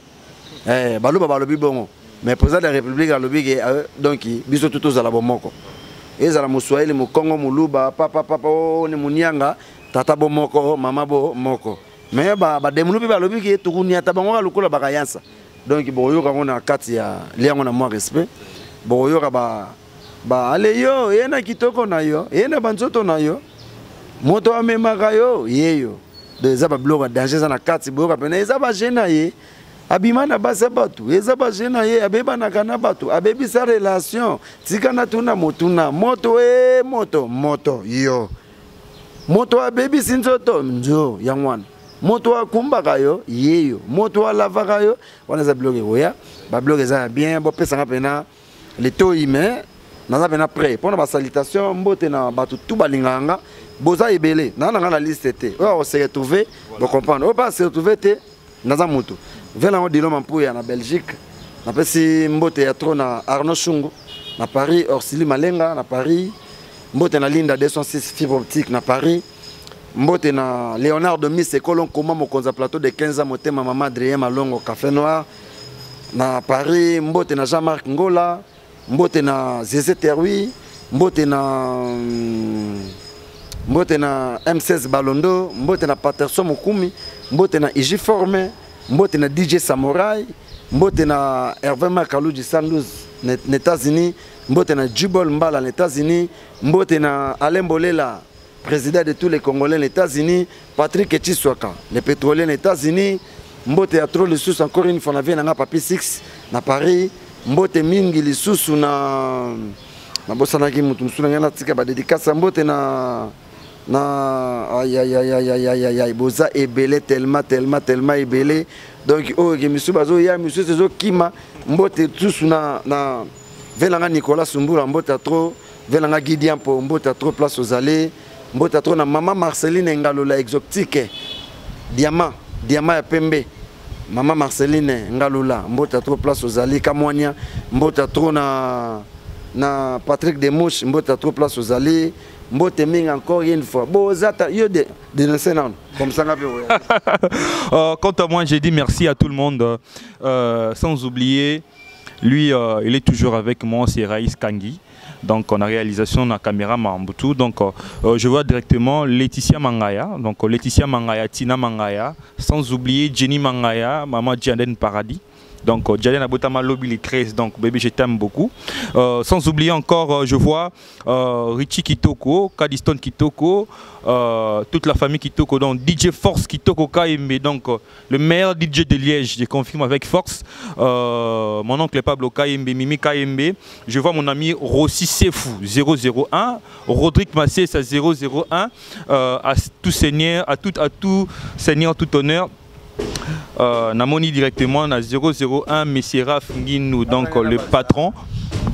Baloba balobi bon. Mais président de la République a lobby donc biso tout à la bomoko. Et za la Moswahili mo Congo muluba papa ne munianga tata bomoko mama bomoko. Mais ba demunu bi balobi ki tu connais un tabac local à Kayansa. Donc boyo ka ngona kati ya liango na moins respect. Boyo ka ba ale yo yena kitoko na yo yena banzoto na yo. Moto amemaka yo yeyo de eza ba bloga danger za na kati boka pena eza ba jena ye abimana basa batu eza ba jena ye abeba na kana batu abebi sa relation tikana tuna motuna moto moto yo moto abebi sinzoto njo yangwana moto akumba kayo yeyo moto alava kayo wana za bloga oya ba bloga za bien bo pesa pena le to ime naza pena prêt pour na salutation mbote na batu tout balinganga boza ebele na nga na liste te on se retrouver pour comprendre on pas se retrouver te naza mutu vela ngo dilo mampuya na Belgique na pesi mbote ya trop na Arnaud Chungu na Paris Orsili Malenga na Paris mbote na Linda 206 fibre optique na Paris mbote na Léonard de Miss Ekolon Koma mokonza plateau de 15 ans motema mama Adrien Malongo Café Noir na Paris mbote na Jean-Marc Ngola mbote na Zézé Terwi mbote na M16 Balondo mbote na Patterson Mukumi mbote na Iji Formé mbote na DJ Samurai mbote na Hervé Makaluji Sanduz les États-Unis mbote na Jubol Mbala les États-Unis mbote na Alain Bolela président de tous les Congolais les États-Unis Patrick Echiswaka les pétroliers les États-Unis mbote ya trop lisusu encore une fois na vie na Papi 6 na Paris mbote mingi lisusu na bosanaki mutu musuna ngana tika ba dédicace mbote na aïe boza ebele tellement ebele donc oh que monsieur bazo ya monsieur sezo kima mbote tusu na velanga Nicolas Sumbula mbote trop velanga Gideon po mbote trop place aux allées mbote trop na maman Marceline Ngalola exotique diamant ya pembe maman Marceline Ngalola mbote trop place aux allées Kamwanya mbote trop na Patrick Demouche mbote trop place aux allées mbote mingi encore une fois bozata yo de comme ça quant à moi j'ai dit merci à tout le monde sans oublier lui il est toujours avec moi, c'est Raïs Kangi. Donc on a réalisation la caméra Mambutu. Donc je vois directement Laetitia Mangaya, donc Laetitia Mangaya, Tina Mangaya, sans oublier Jenny Mangaya, maman Diaden Paradis. Donc Diaden Abotama Lobby les 13, donc bébé je t'aime beaucoup. Sans oublier encore, je vois Richie Kitoko, Kadiston Kitoko, toute la famille Kitoko, donc DJ Force Kitoko KMB, donc le meilleur DJ de Liège, je confirme avec force. Mon oncle Pablo KMB, Mimi KMB. Je vois mon ami Rossi Sefou 001, Rodrigue Massessa 001, à tout seigneur, à tout seigneur, tout honneur. Namoni directement à 001 Messie Raf Nguinou, donc le patron.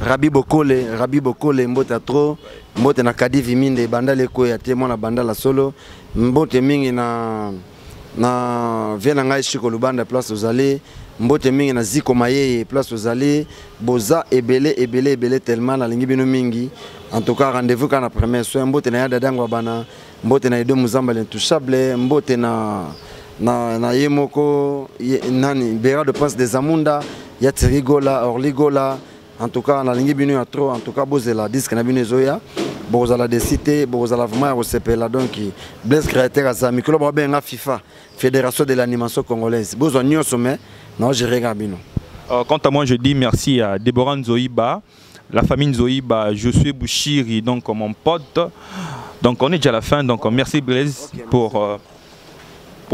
Rabi Bokole, mbota trop, mbote na Kadi Viminde, banda leko ya témoin na banda la solo, mbote mingi na viena ngai Chiko Lubanda place aux allées, mbote mingi na Ziko Maye place aux allées, boza ebele tellement na lingi bino mingi. En tout cas rendez-vous quand la première soin, mbote na yada dangwa bana, mbote na Edo Muzamba l'intouchable, mbote na yemoko nani Béra de Prince des Amunda ya Trigola Orligola. En tout cas, on a lingi bino ya trop. En tout cas, bozela disque na bino zoya. Bozala de cité, bozala vraiment recépela donc Blaise créateur za mikolo ba benga FIFA, Fédération de l'animation congolaise. Bozo nyo sommet, non je regarde bino. Quant à moi, je dis merci à Déborah Nzoïba, la famille Nzoïba, Josué Bouchiri, donc mon pote. Donc on est déjà à la fin, donc merci Blaise pour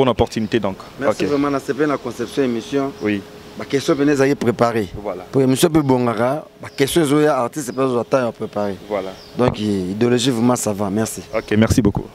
l'opportunité. Merci vraiment, c'est la conception émission. Oui. La question est préparée. Voilà. Pour l'émission de Bongara, la question est artiste, c'est pas préparée. Voilà. Donc, idéologie, vraiment, ça va. Merci. Ok, merci beaucoup.